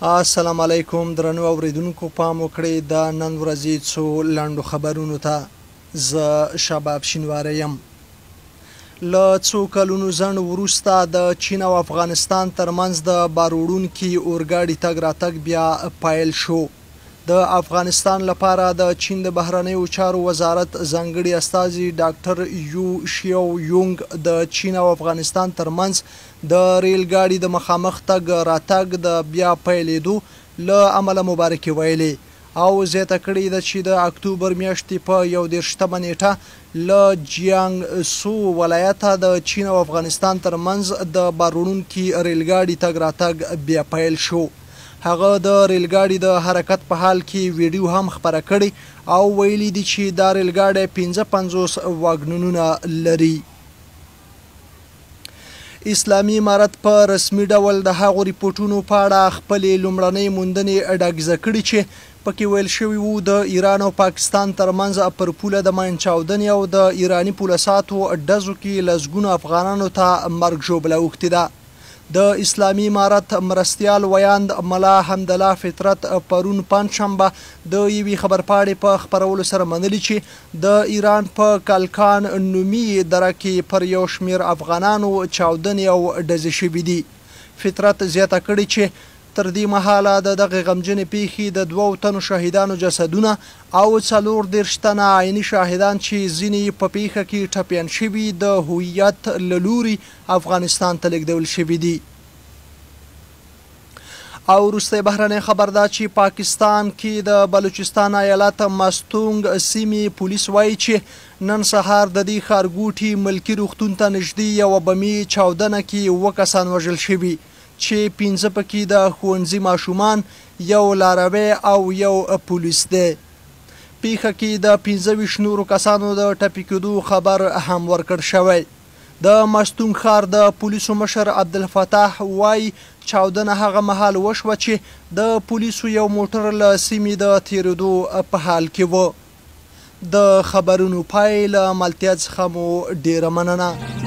السلام علیکم درنو اوریدونکو، پام وکړئ د نن ورځې څو لنډو خبرونو ته. زه شباب شینواری یم. له څو کلونو ځنډ وروسته د چین او افغانستان ترمنځ د باروړونکي اورګاډي تګ راتګ بیا پیل شو. د افغانستان لپاره د چین د بهرنیو چارو وزارت ځانګړي استازي ډاکټر یو شیو یونګ د چین او افغانستان ترمنځ د ریل ګاډي د مخامخ تګ راتګ د بیا پیلېدو له امله مبارکي ویلې او زیاته کړې ده چې د اکتوبر میاشتې په 21 نیټه له جیانګ سو ولایته د چین او افغانستان ترمنځ د باروړونکي ریل ګاډي تګ راتګ بیا پیل شو. هغه د ریل ګاډي د حرکت په حال کې ویډیو هم خپره کړې او ویلي دي چې دا ریل ګاډی 55 واګنونه لري. اسلامي امارت په رسمي ډول د هغو ریپورټونو په اړه خپلې لومړنۍ موندنې ډاګزه کړي چې پکې ویل شوي وو د ایران او پاکستان ترمنځ پر پوله د ماین چاودنې او د ایراني پولساتو ډزو کې لسګونو افغانانو ته مرګ ژوبله اوښتې ده. د اسلامي امارت مرستیال ویاند ملا حمدالله فطرت پرون پنجشنبه د یوې خبرپاڼې په خپرولو سره منلي چې د ایران په کلکان نومي دره کې پر یو شمېر افغانانو چاودنې او ډزې شوي دي. فطرت زیاته کړې چې تر دې مهاله د دغې غمجنې پیښې د 2 تنو شهیدانو جسدونه او 40 تنه عیني شاهدان چې ځینې په پیښه کې ټپیان شوي د هویت له لوري افغانستان ته لیږدول شوي دي. او وروستی بهرنی خبر ده چې پاکستان کې د بلوچستان ایالت مستونګ سیمې پولیس وایي چې نن سهار د دې ښارګوټي ملکي روغتون ته نږدې یوه بمي چاودنه کې 2 کسان وژل شوي چې 5 پکې د ښوونځي ماشومان، یو لاروی او یو پولیس دی. پیښه کې د 25 نورو کسانو د ټپي کېدو خبر هم ورکړ شوی. د مستونګ ښار د پولیسو مشر عبدالفتاح وایي چاودنه هغه مهال وشوه چې د پولیسو یو موټر له سیمې د تېرېدو په حال کې و. د خبرونو پای له ملتیا څخه مو ډېره مننه.